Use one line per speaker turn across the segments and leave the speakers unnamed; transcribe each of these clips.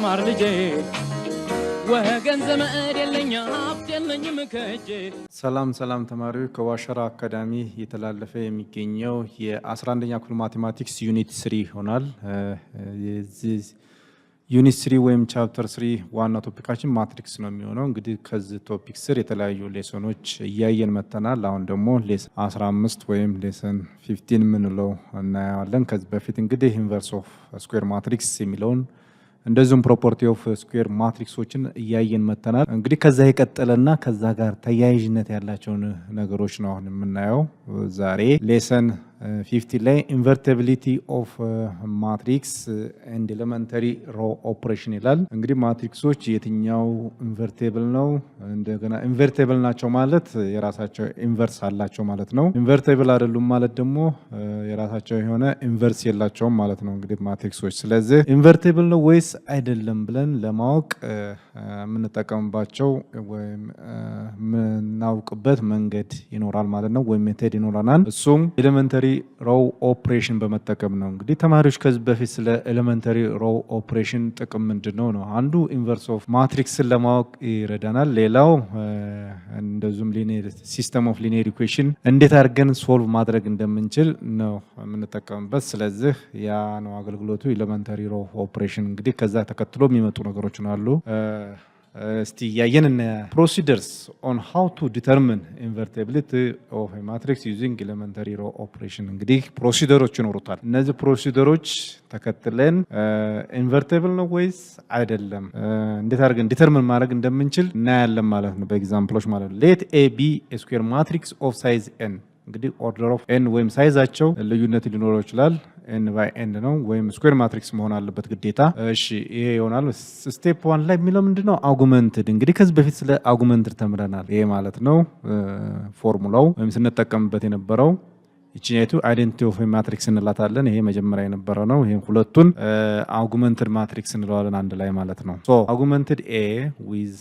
ልማር ልጄ ወገን ዘመድ የለኝ ሀብት የለኝም ከእጄ።
ሰላም ተማሪዎች ከዋሸራ አካዳሚ የተላለፈ የሚገኘው የ11ኛ ክፍል ማቴማቲክስ ዩኒት 3 ይሆናል። ዩኒት 3 ወይም ቻፕተር 3 ዋና ቶፒካችን ማትሪክስ ነው የሚሆነው። እንግዲህ ከዚህ ቶፒክ ስር የተለያዩ ሌሰኖች እያየን መተናል። አሁን ደግሞ ሌሰን 15 ወይም ሌሰን 15 ምንለው እናያለን። ከዚህ በፊት እንግዲህ ኢንቨርስ ኦፍ ስኩዌር ማትሪክስ የሚለውን እንደዚሁም ፕሮፐርቲ ኦፍ ስኩዌር ማትሪክሶችን እያየን መተናል። እንግዲህ ከዛ የቀጠለና ከዛ ጋር ተያያዥነት ያላቸውን ነገሮች ነው አሁን የምናየው ዛሬ ሌሰን 50 ላይ ኢንቨርቲቢሊቲ ኦፍ ማትሪክስ ኤንድ ኤሌመንተሪ ሮ ኦፕሬሽን ይላል። እንግዲህ ማትሪክሶች የትኛው ኢንቨርቲብል ነው፣ እንደገና ኢንቨርቲብል ናቸው ማለት የራሳቸው ኢንቨርስ አላቸው ማለት ነው። ኢንቨርቲብል አይደሉም ማለት ደግሞ የራሳቸው የሆነ ኢንቨርስ የላቸውም ማለት ነው እንግዲህ ማትሪክሶች። ስለዚህ ኢንቨርቲብል ነው ወይስ አይደለም ብለን ለማወቅ የምንጠቀምባቸው ወይም የምናውቅበት መንገድ ይኖራል ማለት ነው፣ ወይም ሜተድ ይኖረናል። እሱም ኤሌመንተሪ ሮው ኦፕሬሽን በመጠቀም ነው። እንግዲህ ተማሪዎች ከዚህ በፊት ስለ ኤሌመንተሪ ሮው ኦፕሬሽን ጥቅም ምንድነው ነው አንዱ ኢንቨርስ ኦፍ ማትሪክስን ለማወቅ ይረዳናል። ሌላው እንደዚሁም ሲስተም ኦፍ ሊኒየር ኢኩዌሽን እንዴት አድርገን ሶልቭ ማድረግ እንደምንችል ነው የምንጠቀምበት። ስለዚህ ያ ነው አገልግሎቱ ኤሌመንተሪ ሮው ኦፕሬሽን። እንግዲህ ከዛ ተከትሎ የሚመጡ ነገሮች አሉ። እስቲ ያየን ፕሮሲደርስ ኦን ሃው ቱ ዲተርሚን ኢንቨርቲቢሊቲ ኦፍ ኤ ማትሪክስ ዩዚንግ ኤሌመንተሪ ሮ ኦፕሬሽን። እንግዲህ ፕሮሲደሮች ይኖሩታል። እነዚህ ፕሮሲደሮች ተከትለን ኢንቨርቲብል ነው ወይስ አይደለም እንዴት አድርገን ዲተርሚን ማድረግ እንደምንችል እናያለን ማለት ነው በኤግዛምፕሎች ማለት ነው። ሌት ኤ ቢ ኤ ስኩዌር ማትሪክስ ኦፍ ሳይዝ ኤን። እንግዲህ ኦርደር ኦፍ ኤን ወይም ሳይዛቸው ልዩነት ሊኖረው ይችላል። ኤን ባይ ኤን ነው ወይም ስኩዌር ማትሪክስ መሆን አለበት ግዴታ። እሺ ይሄ ይሆናል። ስቴፕ 1 ላይ የሚለው ምንድነው? አጉመንትድ። እንግዲህ ከዚህ በፊት ስለ አጉመንትድ ተምረናል። ይሄ ማለት ነው ፎርሙላው ወይም ስንጠቀምበት የነበረው እቺኛይቱ አይደንቲቲ ኦፍ ማትሪክስ እንላታለን። ይሄ መጀመሪያ የነበረ ነው። ይሄን ሁለቱን አጉመንትድ ማትሪክስ እንለዋለን አንድ ላይ ማለት ነው። ሶ አጉመንትድ ኤ ዊዝ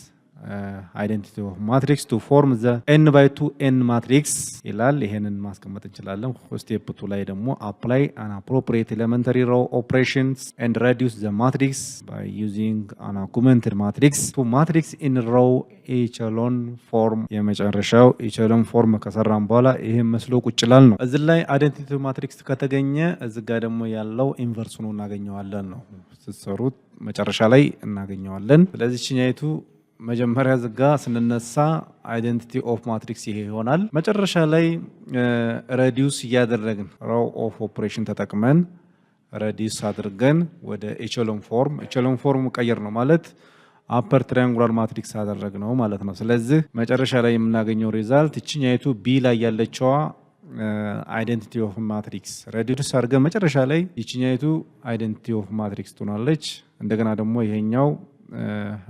identity of matrix to form the n by 2n matrix ይላል። ይሄንን ማስቀመጥ እንችላለን። ስቴፕ 2 ላይ ደግሞ apply an appropriate elementary row operations and reduce the matrix by using an augmented matrix to matrix in row echelon form። የመጨረሻው echelon form ከሰራን በኋላ ይሄ መስሎ ቁጭ ይላል ነው። እዚህ ላይ identity of matrix ከተገኘ እዚህ ጋር ደግሞ ያለው ኢንቨርስ ነው እናገኘዋለን ነው። ስትሰሩት መጨረሻ ላይ እናገኘዋለን። ስለዚህ እቺኛይቱ መጀመሪያ ዝጋ ስንነሳ አይደንቲቲ ኦፍ ማትሪክስ ይሄ ይሆናል። መጨረሻ ላይ ሬዲዩስ እያደረግን ሮው ኦፍ ኦፕሬሽን ተጠቅመን ሬዲዩስ አድርገን ወደ ኤቸሎን ፎርም ቀየር ነው ማለት አፐር ትራያንጉላር ማትሪክስ አደረግ ነው ማለት ነው። ስለዚህ መጨረሻ ላይ የምናገኘው ሪዛልት እቺኛይቱ ቢ ላይ ያለችዋ አይደንቲቲ ኦፍ ማትሪክስ ሬዲዩስ አድርገን መጨረሻ ላይ እቺኛይቱ አይደንቲቲ ኦፍ ማትሪክስ ትሆናለች። እንደገና ደግሞ ይሄኛው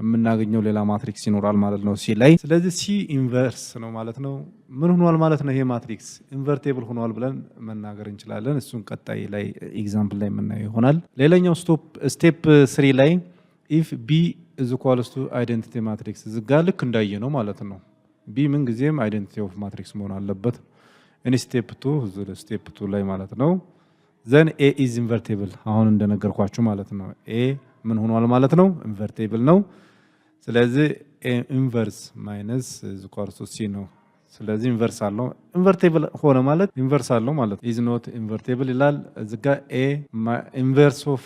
የምናገኘው ሌላ ማትሪክስ ይኖራል ማለት ነው ሲ ላይ። ስለዚህ ሲ ኢንቨርስ ነው ማለት ነው። ምን ሆኗል ማለት ነው? ይሄ ማትሪክስ ኢንቨርቲብል ሆኗል ብለን መናገር እንችላለን። እሱን ቀጣይ ላይ ኤግዛምፕል ላይ የምናየው ይሆናል። ሌላኛው ስቴፕ 3 ላይ ኢፍ ቢ ኢዝ ኢኳልስ ቱ አይደንቲቲ ማትሪክስ ዝጋ ልክ እንዳየ ነው ማለት ነው። ቢ ምን ጊዜም አይደንቲቲ ኦፍ ማትሪክስ መሆን አለበት። እኔ ስቴፕ 2 ላይ ማለት ነው። ዘን ኤ ኢዝ ኢንቨርቲብል አሁን እንደነገርኳችሁ ማለት ነው። ኤ ምን ሆኗል ማለት ነው? ኢንቨርቲብል ነው። ስለዚህ ኢንቨርስ ማይነስ ኢዝ ኢኳል ቱ ሲ ነው። ስለዚህ ኢንቨርስ አለው። ኢንቨርቲብል ሆነ ማለት ኢንቨርስ አለው ማለት ኢዝ ኖት ኢንቨርቲብል ይላል። እዚህ ጋር ኤ ኢንቨርስ ኦፍ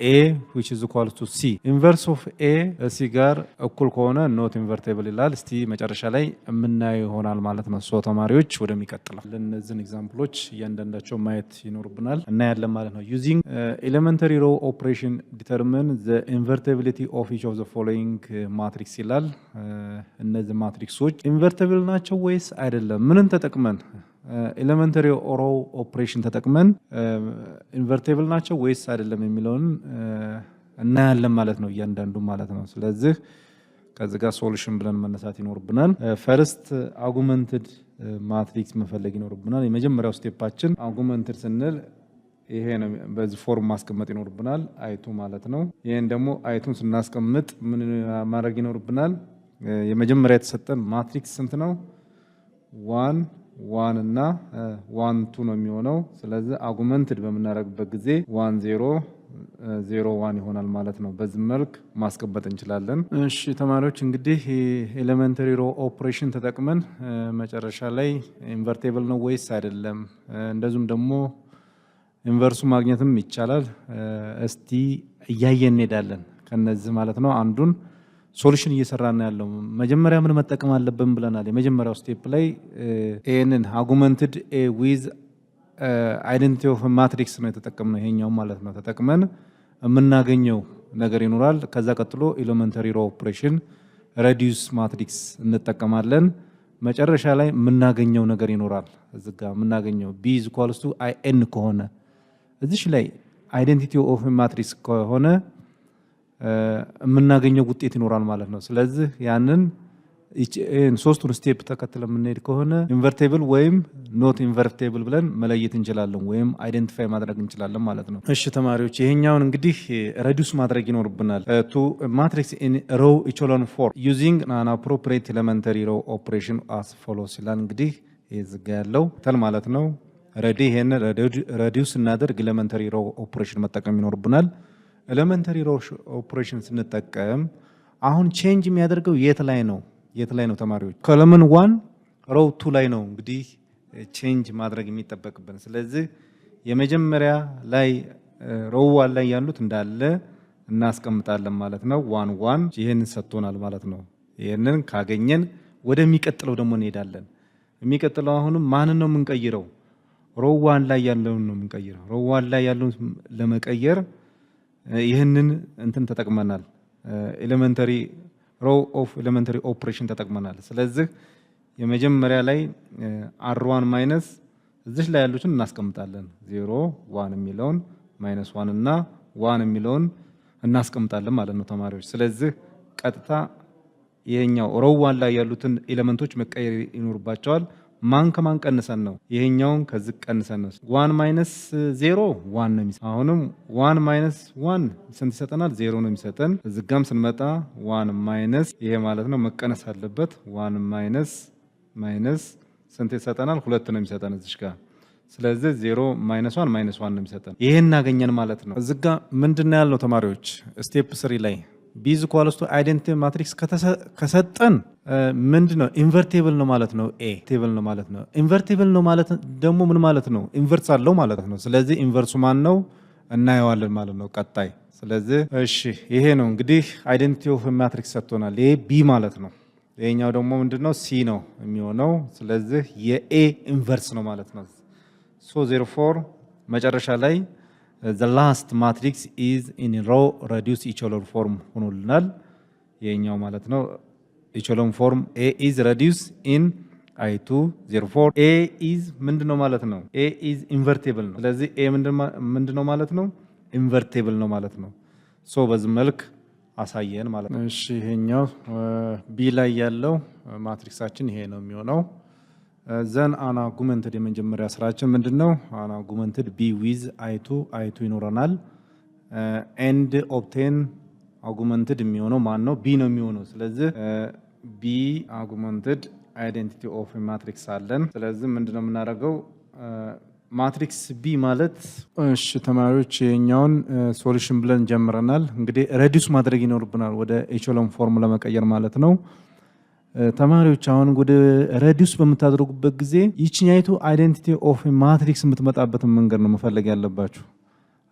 ኤ which is equal to c ኢንቨርስ ኦፍ ኤ ሲ ጋር እኩል ከሆነ ኖት ኢንቨርቲብል ይላል። እስቲ መጨረሻ ላይ የምናየው ይሆናል ማለት ነው። ሶ ተማሪዎች ወደሚቀጥለው ለነዚህን ኤግዛምፕሎች እያንዳንዳቸው ማየት ይኖርብናል እና ያለን ማለት ነው። using elementary row operation determine the invertibility of each of the following matrix ይላል። እነዚህ ማትሪክሶች ኢንቨርቲብል ናቸው ወይስ አይደለም? ምንን ተጠቅመን ኤሌመንተሪ ሮ ኦፕሬሽን ተጠቅመን ኢንቨርቲብል ናቸው ወይስ አይደለም የሚለውን እናያለን ማለት ነው እያንዳንዱ ማለት ነው። ስለዚህ ከዚህ ጋር ሶሉሽን ብለን መነሳት ይኖርብናል። ፈርስት አጉመንትድ ማትሪክስ መፈለግ ይኖርብናል። የመጀመሪያው ስቴፓችን አጉመንትድ ስንል ይሄ ነው። በዚህ ፎርም ማስቀመጥ ይኖርብናል አይቱ ማለት ነው። ይሄን ደግሞ አይቱን ስናስቀምጥ ምን ማድረግ ይኖርብናል? የመጀመሪያ የተሰጠን ማትሪክስ ስንት ነው? 1 እና 1 2 ነው የሚሆነው። ስለዚህ አጉመንትድ በመናረግበት ጊዜ 1 0 0 1 ይሆናል ማለት ነው። በዚህ መልክ ማስቀመጥ እንችላለን። እሺ ተማሪዎች እንግዲህ ኤሌመንተሪ ሮ ኦፕሬሽን ተጠቅመን መጨረሻ ላይ ኢንቨርቴብል ነው ወይስ አይደለም እንደዚሁም ደግሞ ኢንቨርሱ ማግኘትም ይቻላል እስቲ እያየን እንሄዳለን። ከነዚህ ማለት ነው አንዱን ሶሉሽን እየሰራን ያለው መጀመሪያ ምን መጠቀም አለብን ብለናል። የመጀመሪያው ስቴፕ ላይ ኤንን አርጉመንትድ ኤ ዊዝ አይደንቲቲ ኦፍ ማትሪክስ ነው የተጠቀምነው። ይሄኛው ማለት ነው ተጠቅመን የምናገኘው ነገር ይኖራል። ከዛ ቀጥሎ ኤሌመንተሪ ሮ ኦፕሬሽን ሬዲዩስ ማትሪክስ እንጠቀማለን። መጨረሻ ላይ የምናገኘው ነገር ይኖራል። እዚህ ጋር የምናገኘው b = in ከሆነ እዚህ ላይ አይደንቲቲ ኦፍ ማትሪክስ ከሆነ የምናገኘው ውጤት ይኖራል ማለት ነው። ስለዚህ ያንን ሶስቱን ስቴፕ ተከትለ የምንሄድ ከሆነ ኢንቨርቴብል ወይም ኖት ኢንቨርቴብል ብለን መለየት እንችላለን ወይም አይደንቲፋይ ማድረግ እንችላለን ማለት ነው። እሺ ተማሪዎች ይሄኛውን እንግዲህ ሬዲዩስ ማድረግ ይኖርብናል። ቱ ማትሪክስ ኢን ሮው ኢቾሎን ፎርም ዩዚንግ አን አፕሮፕሪየት ኤሌመንተሪ ሮው ኦፕሬሽን አስ ፎሎስ ይላል። እንግዲህ ይዝጋ ያለው ተል ማለት ነው። ሬዲ ይሄን ሬዲዩስ እናደርግ ኤሌመንተሪ ሮው ኦፕሬሽን መጠቀም ይኖርብናል። ኤሌመንተሪ ሮው ኦፕሬሽን ስንጠቀም አሁን ቼንጅ የሚያደርገው የት ላይ ነው ተማሪዎች? ኮለመን 1 ሮው 2 ላይ ነው እንግዲህ ቼንጅ ማድረግ የሚጠበቅብን። ስለዚህ የመጀመሪያ ላይ ሮው 1 ላይ ያሉት እንዳለ እናስቀምጣለን ማለት ነው። 1 1 ይሄን ሰጥቶናል ማለት ነው። ይሄንን ካገኘን ወደሚቀጥለው ደግሞ እንሄዳለን። የሚቀጥለው አሁንም ማንን ነው የምንቀይረው? ሮው 1 ላይ ያለውን ነው የምንቀይረው። ሮው 1 ላይ ያለውን ለመቀየር ይሄንን እንትን ተጠቅመናል። ኤሌመንተሪ ሮው ኦፍ ኤሌመንተሪ ኦፕሬሽን ተጠቅመናል። ስለዚህ የመጀመሪያ ላይ r1 ማይነስ እዚህ ላይ ያሉትን እናስቀምጣለን። 0 1 የሚለውን -1 እና 1 የሚለውን እናስቀምጣለን ማለት ነው ተማሪዎች። ስለዚህ ቀጥታ ይሄኛው ሮው 1 ላይ ያሉትን ኤሌመንቶች መቀየር ይኖርባቸዋል። ማን ከማን ቀንሰን ነው? ይሄኛውን ከዚህ ቀንሰን ነው። 1 - 0 1 ነው የሚሰጠን። አሁንም 1 - 1 ስንት ይሰጠናል? 0 ነው የሚሰጠን። እዚህ ጋርም ስንመጣ 1 ማይነስ ይሄ ማለት ነው መቀነስ አለበት። 1 ማይነስ ስንት ይሰጠናል? 2 ነው የሚሰጠን እዚህ ጋር። ስለዚህ 0 - 1 -1 ነው የሚሰጠን። ይሄን እናገኘን ማለት ነው። እዚህ ጋር ምንድነው ያለው ተማሪዎች? ስቴፕ 3 ላይ b = አይደንቲቲ ማትሪክስ ከሰጠን ምንድነው ኢንቨርቴብል ነው ማለት ነው። a ቴብል ነው ማለት ነው። ኢንቨርቴብል ነው ማለት ደግሞ ምን ማለት ነው? ኢንቨርስ አለው ማለት ነው። ስለዚህ ኢንቨርሱ ማን ነው እናየዋለን ማለት ነው ቀጣይ። ስለዚህ እሺ ይሄ ነው እንግዲህ አይደንቲቲ ኦፍ ማትሪክስ ሰጥቶናል። ይሄ b ማለት ነው። ይሄኛው ደግሞ ምንድነው c ነው የሚሆነው። ስለዚህ የa ኢንቨርስ ነው ማለት ነው። ሶ therefore መጨረሻ ላይ the last matrix is in row reduced echelon form ሆኖልናል። ይሄኛው ማለት ነው echelon form a is reduced in i2 therefore a is ምንድነው ማለት ነው? a is invertible ነው። ስለዚህ a ምንድነው ማለት ነው? invertible ነው ማለት ነው። ሶ በዚህ መልክ አሳየን ማለት ነው። እሺ ይሄኛው b ላይ ያለው ማትሪክሳችን ይሄ ነው የሚሆነው። ዘን አናርጉመንትድ የመጀመሪያ ስራችን ምንድነው? አናርጉመንትድ b with i2 ይኖረናል። ኤንድ ኦብቴን አርጉመንትድ የሚሆነው ማን ነው? b ነው የሚሆነው። ስለዚህ b አርጉመንትድ አይደንቲቲ ኦፍ ማትሪክስ አለን። ስለዚህ ምንድነው የምናደርገው? ማትሪክስ b ማለት እሺ ተማሪዎች የኛውን ሶሉሽን ብለን ጀምረናል። እንግዲህ ሬዲዩስ ማድረግ ይኖርብናል ወደ ኤቸሎን ፎርም ለመቀየር ማለት ነው። ተማሪዎች አሁን ወደ ሬዲዩስ በምታደርጉበት ጊዜ ይችኛይቱ አይደንቲቲ ኦፍ ማትሪክስ የምትመጣበትን መንገድ ነው መፈለግ ያለባችሁ።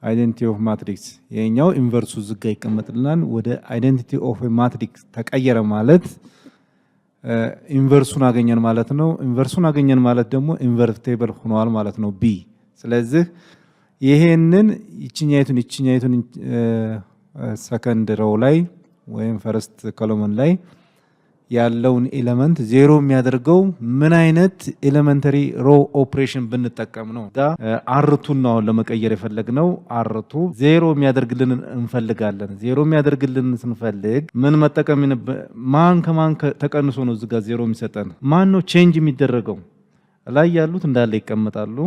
አይደንቲቲ ኦፍ ማትሪክስ የኛው ኢንቨርሱ ዝጋ ይቀመጥልናል። ወደ አይደንቲቲ ኦፍ ማትሪክስ ተቀየረ ማለት ኢንቨርሱን አገኘን ማለት ነው። ኢንቨርሱን አገኘን ማለት ደግሞ ኢንቨርቴብል ሆኗል ማለት ነው b። ስለዚህ ይሄንን ይችኛይቱን ሰከንድ ሮው ላይ ወይም ፈርስት ኮሎመን ላይ ያለውን ኤሌመንት 0 የሚያደርገው ምን አይነት ኤሌመንተሪ ሮ ኦፕሬሽን ብንጠቀም ነው? አርቱ ነው ለመቀየር የፈለግነው። አርቱ 0 የሚያደርግልን እንፈልጋለን። 0 የሚያደርግልን ስንፈልግ ምን መጠቀም ማን ከማን ተቀንሶ ነው እዚህ ጋር 0 የሚሰጠን? ማን ነው ቼንጅ የሚደረገው? ላይ ያሉት እንዳለ ይቀመጣሉ።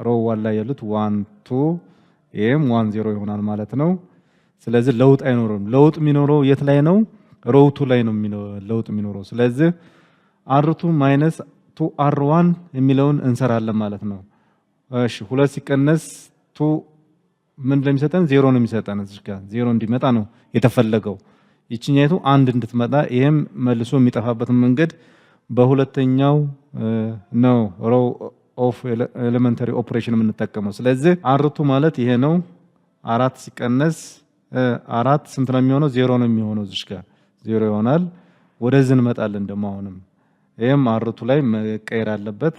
ሮ 1 ላይ ያሉት 1 2 ይሄም 1 0 ይሆናል ማለት ነው። ስለዚህ ለውጥ አይኖርም። ለውጥ የሚኖረው የት ላይ ነው? ሮው 2 ላይ ነው ለውጥ የሚኖረው። ስለዚህ r2 - 2r1 የሚለውን እንሰራለን ማለት ነው። እሺ 2 ሲቀነስ 2 ምን እንደሚሰጠን ዜሮ ነው የሚሰጠን። እዚህ ጋር ዜሮ እንዲመጣ ነው የተፈለገው። ይችኛይቱ አንድ እንድትመጣ ይሄም መልሶ የሚጠፋበትን መንገድ በሁለተኛው ነው ሮው ኦፍ ኤሌመንተሪ ኦፕሬሽን የምንጠቀመው። ስለዚህ አርቱ ማለት ይሄ ነው። 4 ሲቀነስ 4 ስንት ነው የሚሆነው? ዜሮ ነው የሚሆነው። እዚህ ጋር ዜሮ ይሆናል። ወደዚህ እንመጣለን ደግሞ አሁንም ይሄም አርቱ ላይ መቀየር አለበት።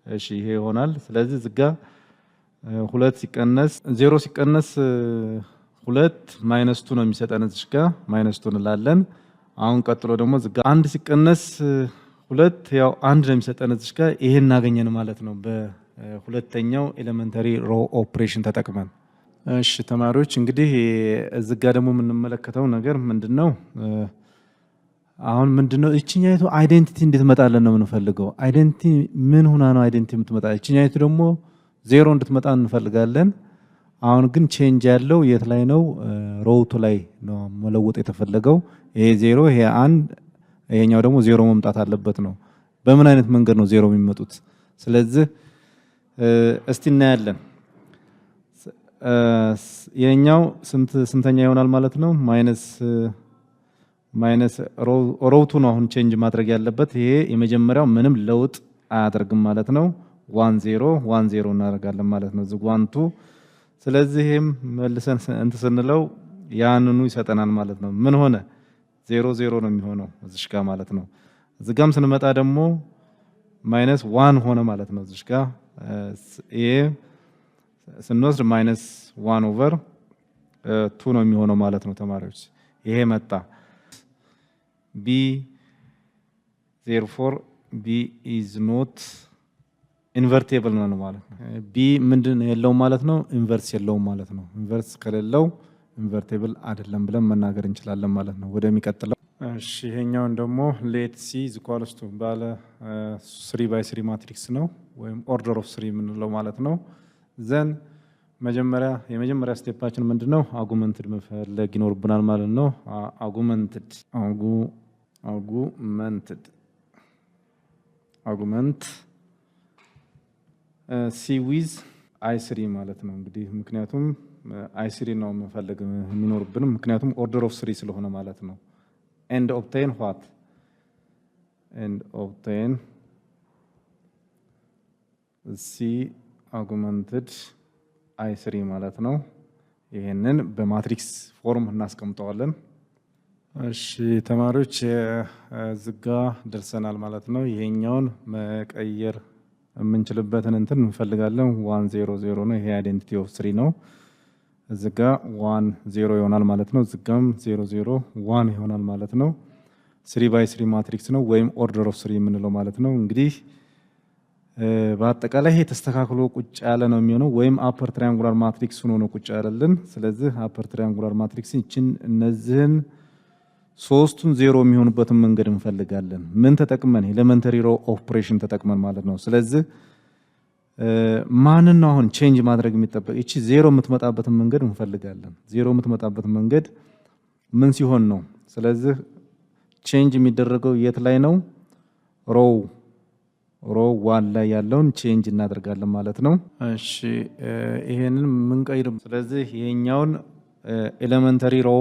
እሺ ይሄ ይሆናል። ስለዚህ እዚህ ጋር 2 ሲቀነስ 0 ሲቀነስ 2 -2 ነው የሚሰጠን። እዚህ ጋር -2 እንላለን። አሁን ቀጥሎ ደግሞ እዚህ ጋር 1 ሲቀነስ 2 ያው 1 ነው የሚሰጠን። እዚህ ጋር ይሄን እናገኘን ማለት ነው በሁለተኛው ኤሌመንተሪ ሮ ኦፕሬሽን ተጠቅመን። እሺ ተማሪዎች እንግዲህ እዚህ ጋር ደግሞ የምንመለከተው ነገር ምንድነው? አሁን ምንድነው እቺኛይቱ አይዴንቲቲ እንድትመጣለን ነው የምንፈልገው። አይዴንቲቲ ምን ሆና ነው አይዴንቲቲ የምትመጣ? እቺኛይቱ ደግሞ ዜሮ እንድትመጣ እንፈልጋለን። አሁን ግን ቼንጅ ያለው የት ላይ ነው? ሮውቱ ላይ ነው መለወጥ የተፈለገው። ይሄ ዜሮ ይሄ 1 ይሄኛው ደግሞ ዜሮ መምጣት አለበት ነው። በምን አይነት መንገድ ነው ዜሮ የሚመጡት? ስለዚህ እስቲ እናያለን። ይሄኛው ስንተኛ ይሆናል ማለት ነው? ማይነስ ሮውቱ ነው አሁን ቼንጅ ማድረግ ያለበት። ይሄ የመጀመሪያው ምንም ለውጥ አያደርግም ማለት ነው። 1 0 1 0 እናደርጋለን ማለት ነው። እዚህ 1 2 ስለዚህም መልሰን እንት ስንለው ያንኑ ይሰጠናል ማለት ነው። ምን ሆነ? 0 0 ነው የሚሆነው እዚህ ጋር ማለት ነው። እዚህ ጋርም ስንመጣ ደግሞ -1 ሆነ ማለት ነው። እዚህ ጋር ይሄ ስንወስድ -1/2 ነው የሚሆነው ማለት ነው ተማሪዎች። ይሄ መጣ B therefore B is not invertible ነው ማለት ነው። B ምንድን የለውም ማለት ነው? ኢንቨርስ የለውም ማለት ነው። ኢንቨርስ ከሌለው ኢንቨርቲብል አይደለም ብለን መናገር እንችላለን ማለት ነው። ወደሚቀጥለው እሺ ይሄኛውን ደግሞ ሌት ሲ is equals to ባለ 3x3 ማትሪክስ ነው ወይም ኦርደር ኦፍ 3 የምንለው ማለት ነው። ዘን የመጀመሪያ ስቴፓችን ምንድነው? አርጉመንትድ መፈለግ ይኖርብናል ማለት ነው። አርጉመንት ሲ ዊዝ i3 ማለት ነው። እንግዲህ ምክንያቱም i3 ነው መፈለግ የሚኖርብን ምክንያቱም ኦርደር ኦፍ 3 ስለሆነ ማለት ነው። and obtain what? and obtain c augmented i3 ማለት ነው። ይሄንን በማትሪክስ ፎርም እናስቀምጠዋለን። እሺ ተማሪዎች ዝጋ ደርሰናል ማለት ነው። ይሄኛውን መቀየር የምንችልበትን እንትን እንፈልጋለን። 1 0 0 ነው። ይሄ አይዴንቲቲ ኦፍ 3 ነው። ዝጋ 1 0 ይሆናል ማለት ነው። ዝጋም 0 0 1 ይሆናል ማለት ነው። 3x3 ማትሪክስ ነው ወይም ኦርደር ኦፍ 3 የምንለው ማለት ነው። እንግዲህ በአጠቃላይ ይሄ ተስተካክሎ ቁጭ ያለ ነው የሚሆነው ወይም አፐር ትራያንጉላር ማትሪክስ ሆኖ ነው ቁጭ ያለልን። ስለዚህ አፐር ትራያንጉላር ማትሪክስ እነዚህን ሶስቱን ዜሮ የሚሆኑበትን መንገድ እንፈልጋለን። ምን ተጠቅመን? ኤሌመንተሪ ሮ ኦፕሬሽን ተጠቅመን ማለት ነው። ስለዚህ ማንን ነው አሁን ቼንጅ ማድረግ የሚጠበቅ? እቺ ዜሮ የምትመጣበትን መንገድ እንፈልጋለን። ዜሮ የምትመጣበትን መንገድ ምን ሲሆን ነው? ስለዚህ ቼንጅ የሚደረገው የት ላይ ነው? ሮ 1 ላይ ያለውን ቼንጅ እናደርጋለን ማለት ነው። እሺ ይሄንን ምንቀይር። ስለዚህ ይሄኛውን ኤሌመንተሪ ሮ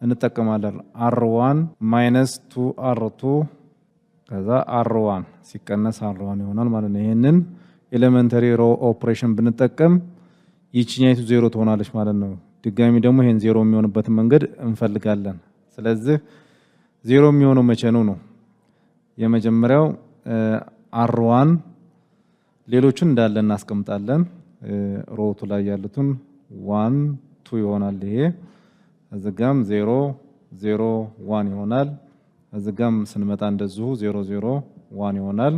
እንጠቀማለን። r1 -2 r2 ከዛ r1 ሲቀነስ r1 ይሆናል ማለት ነው። ይሄንን ኤሌመንተሪ ሮ ኦፕሬሽን ብንጠቀም ይቺኛይቱ ዜሮ ትሆናለች ማለት ነው። ድጋሚ ደግሞ ይሄን ዜሮ የሚሆንበትን መንገድ እንፈልጋለን። ስለዚህ ዜሮ የሚሆነው መቼ ነው? የመጀመሪያው r1 ሌሎቹን እንዳለ እናስቀምጣለን። ሮቱ ላይ ያሉትን 1 2 ይሆናል። ይሄ እዚጋም 0 0 1 ይሆናል። እዚጋም ስንመጣ እንደዚሁ 0 0 1 ይሆናል።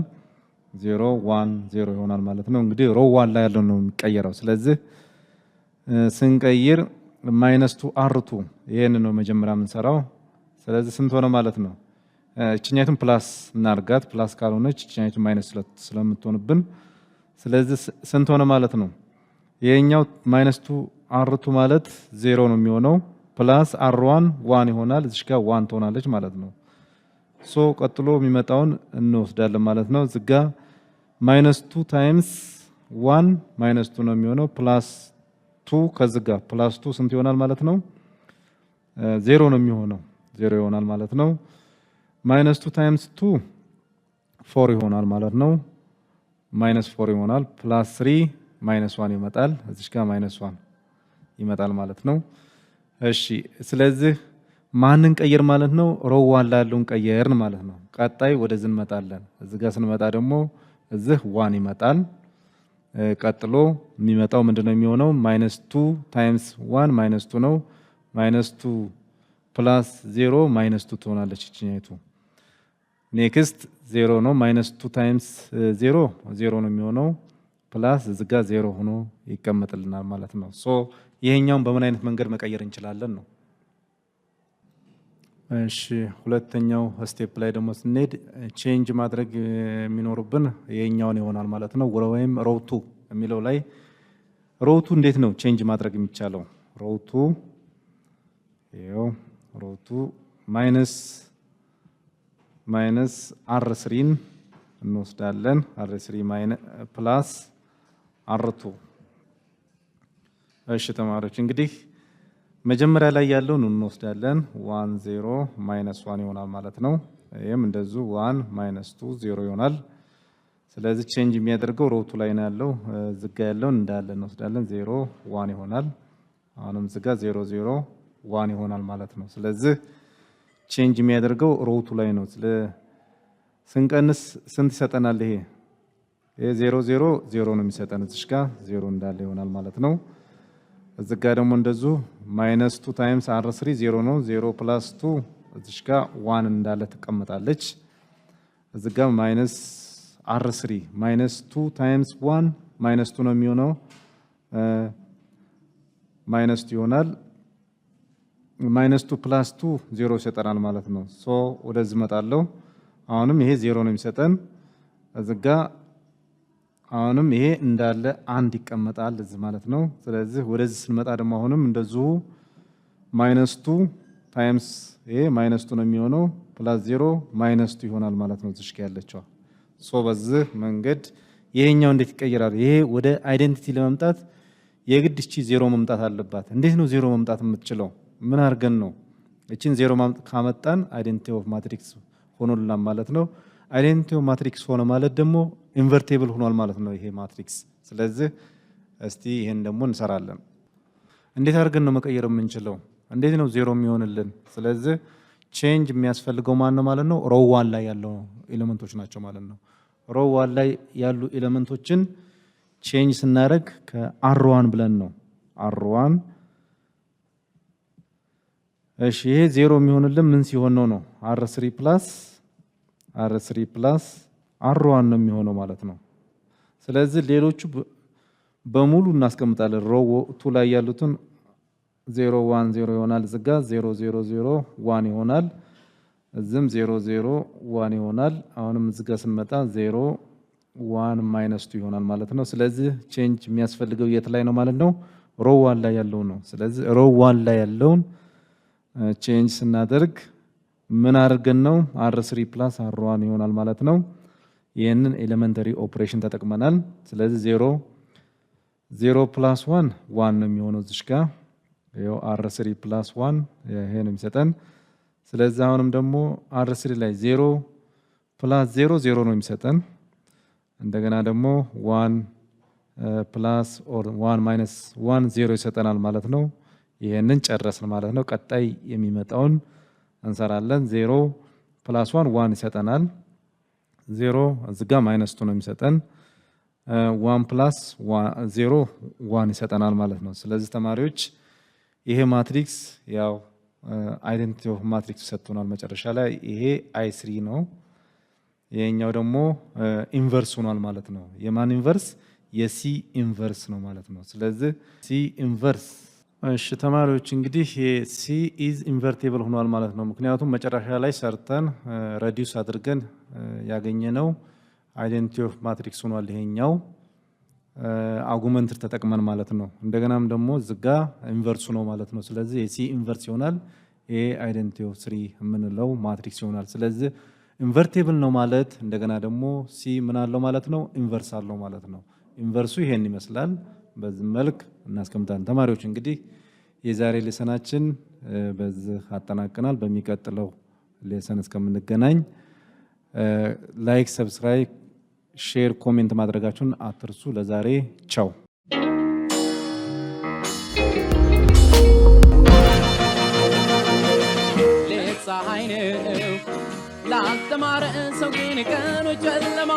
0 1 0 ይሆናል ማለት ነው። እንግዲህ ሮ 1 ላይ ያለው ነው የሚቀየረው። ስለዚህ ስንቀይር -2 r2 ይሄን ነው መጀመሪያ የምንሰራው። ስለዚህ ስንት ሆነ ማለት ነው? እቺኛይቱን ፕላስ እናርጋት። ፕላስ ካልሆነች እቺኛይቱን ማይነስ ስለምትሆንብን ስለዚህ ስንት ሆነ ማለት ነው? ይሄኛው -2 r2 ማለት 0 ነው የሚሆነው። ፕላስ r1 1 ይሆናል። እዚህ ጋር 1 ትሆናለች ማለት ነው። ሶ ቀጥሎ የሚመጣውን እንወስዳለን ማለት ነው። እዚህ ጋር -2 ታይምስ 1 -2 ነው የሚሆነው። ፕላስ 2 ከዚህ ጋር ፕላስ 2 ስንት ይሆናል ማለት ነው? 0 ነው የሚሆነው 0 ይሆናል ማለት ነው። ማይነስ 2 ታይምስ 2 4 ይሆናል ማለት ነው። ማይነስ 4 ይሆናል ፕላስ 3 ማይነስ 1 ይመጣል። እዚህ ጋር ማይነስ 1 ይመጣል ማለት ነው። እሺ ስለዚህ ማንን ቀየር ማለት ነው? ሮው 1 ላይ ያለውን ቀየርን ማለት ነው። ቀጣይ ወደዚህ እንመጣለን። እዚህ ጋር ስንመጣ ደግሞ እዚህ 1 ይመጣል። ቀጥሎ የሚመጣው ምንድነው የሚሆነው? ማይነስ 2 ታይምስ 1 ማይነስ 2 ነው። ማይነስ 2 ፕላስ 0 ማይነስ 2 ትሆናለች እቺኛይቱ። ኔክስት 0 ነው። ማይነስ 2 ታይምስ 0 0 ነው የሚሆነው ፕላስ እዚህ ጋር 0 ሆኖ ይቀመጥልናል ማለት ነው። ሶ ይሄኛውን በምን አይነት መንገድ መቀየር እንችላለን ነው። እሺ ሁለተኛው ስቴፕ ላይ ደግሞ ስንሄድ ቼንጅ ማድረግ የሚኖርብን ይሄኛውን ይሆናል ማለት ነው። ወይም ሮው 2 የሚለው ላይ ሮው 2 እንዴት ነው ቼንጅ ማድረግ የሚቻለው? ሮው 2 ይሄው ሮው 2 ማይነስ r3ን እንወስዳለን። r3 ፕላስ r2። እሺ ተማሪዎች እንግዲህ መጀመሪያ ላይ ያለውን እንወስዳለን 1 0 ማይነስ 1 ይሆናል ማለት ነው። ይሄም እንደዚሁ 1 ማይነስ 2 0 ይሆናል። ስለዚህ ቼንጅ የሚያደርገው ሮው 2 ላይ ነው ያለው። ዝጋ ያለውን እንዳለ እንወስዳለን 0 1 ይሆናል። አሁንም ዝጋ 0 0 1 ይሆናል ማለት ነው። ስለዚህ ቼንጅ የሚያደርገው ሮው 2 ላይ ነው። ስንቀንስ ስንት ይሰጠናል? ይሄ 0 0 0 ነው የሚሰጠን። እዚህ ጋር 0 እንዳለ ይሆናል ማለት ነው። እዚህ ጋር ደግሞ እንደዚሁ ማይነስ 2 ታይምስ r3 0 ነው። 0 ፕላስ 2 እዚህ ጋር 1 እንዳለ ትቀመጣለች። እዚህ ጋር ማይነስ r3 ማይነስ 2 ታይምስ 1 ማይነስ 2 ነው የሚሆነው ማይነስ 2 ይሆናል። ማይነስ 2 ፕላስ 2 0 ይሰጠናል ማለት ነው። ሶ ወደዚህ እመጣለሁ። አሁንም ይሄ 0 ነው የሚሰጠን። እዚህ ጋር አሁንም ይሄ እንዳለ 1 ይቀመጣል እዚህ ማለት ነው። ስለዚህ ወደዚህ ስንመጣ ደግሞ አሁንም እንደዚሁ ማይነስ 2 ታይምስ ይሄ ማይነስ 2 ነው የሚሆነው ፕላስ 0 ማይነስ 2 ይሆናል ማለት ነው። እዚህ ጋር ያለችው ሶ በዚህ መንገድ ይሄኛው እንዴት ይቀየራል? ይሄ ወደ አይደንቲቲ ለመምጣት የግድ እቺ 0 መምጣት አለባት። እንዴት ነው 0 መምጣት የምትችለው? ምን አድርገን ነው? እቺን 0 ካመጣን አይደንቲቲ ኦፍ ማትሪክስ ሆኖልናል ማለት ነው። አይደንቲቲ ኦፍ ማትሪክስ ሆነ ማለት ደግሞ ኢንቨርቴብል ሆኗል ማለት ነው ይሄ ማትሪክስ። ስለዚህ እስቲ ይሄን ደግሞ እንሰራለን። እንዴት አድርገን ነው መቀየር የምንችለው? እንዴት ነው 0 የሚሆንልን? ስለዚህ ቼንጅ የሚያስፈልገው ማን ነው ማለት ነው? ሮው 1 ላይ ያለው ኤሌመንቶች ናቸው ማለት ነው። ሮው 1 ላይ ያሉ ኤሌመንቶችን ቼንጅ ስናደርግ ከr1 ብለን ነው r1። እሺ ይሄ 0 የሚሆንልን ምን ሲሆን ነው? r3 ፕላስ r1 ነው የሚሆነው ማለት ነው። ስለዚህ ሌሎቹ በሙሉ እናስቀምጣለን። ሮው 2 ላይ ያሉትን 0 1 0 ይሆናል። ዝጋ 0 0 0 1 ይሆናል። እዚህም 0 0 1 ይሆናል። አሁንም ዝጋ ስንመጣ 0 1 ማይነስ 2 ይሆናል ማለት ነው። ስለዚህ ቼንጅ የሚያስፈልገው የት ላይ ነው ማለት ነው? ሮው 1 ላይ ያለው ነው። ስለዚህ ሮው 1 ላይ ያለውን ቼንጅ ስናደርግ ምን አድርገን ነው? r3 ፕላስ r1 ይሆናል ማለት ነው። ይህንን ኤሌመንተሪ ኦፕሬሽን ተጠቅመናል። ስለዚህ 0 ፕላስ 1 1 ነው የሚሆነው እዚህ ጋር ይኸው r3 ፕላስ 1 ይሄ ነው የሚሰጠን። ስለዚህ አሁንም ደግሞ r3 ላይ 0 ፕላስ 0 0 ነው የሚሰጠን። እንደገና ደግሞ 1 ፕላስ ኦር 1 ማይነስ 1 0 ይሰጠናል ማለት ነው። ይሄንን ጨረስን ማለት ነው። ቀጣይ የሚመጣውን እንሰራለን። 0 ፕላስ 1 1 ይሰጠናል። 0 እዚህ ጋር ማይነስ 2 ነው የሚሰጠን። 1 ፕላስ 0 1 ይሰጠናል ማለት ነው። ስለዚህ ተማሪዎች ይሄ ማትሪክስ ያው አይደንቲቲ ኦፍ ማትሪክስ ሰጥቶናል መጨረሻ ላይ። ይሄ i3 ነው። ይሄኛው ደግሞ ኢንቨርስ ሆኗል ማለት ነው። የማን ኢንቨርስ? የሲ ኢንቨርስ ነው ማለት ነው። ስለዚህ ሲ ኢንቨርስ። እሺ ተማሪዎች እንግዲህ ሲ ኢዝ ኢንቨርቴብል ሆኗል ማለት ነው። ምክንያቱም መጨረሻ ላይ ሰርተን ሬዲዩስ አድርገን ያገኘነው አይደንቲቲ ኦፍ ማትሪክስ ሆኗል ይሄኛው አርጉመንት ተጠቅመን ማለት ነው። እንደገናም ደግሞ ዝጋ ኢንቨርስ ነው ማለት ነው። ስለዚህ የሲ ኢንቨርስ ይሆናል። ይሄ አይደንቲቲ ኦፍ 3 የምንለው ማትሪክስ ይሆናል። ስለዚህ ኢንቨርቴብል ነው ማለት እንደገና ደግሞ ሲ ምን አለው ማለት ነው? ኢንቨርስ አለው ማለት ነው። ኢንቨርሱ ይሄን ይመስላል። በዚህ መልክ እናስቀምጣለን። ተማሪዎች እንግዲህ የዛሬ ሌሰናችን በዚህ አጠናቀናል። በሚቀጥለው ሌሰን እስከምንገናኝ ላይክ፣ ሰብስክራይብ፣ ሼር፣ ኮሜንት ማድረጋችሁን አትርሱ። ለዛሬ ቻው።
ፀሐይ ነው ላልተማረ ሰው ግን ቀኑ ጨለማ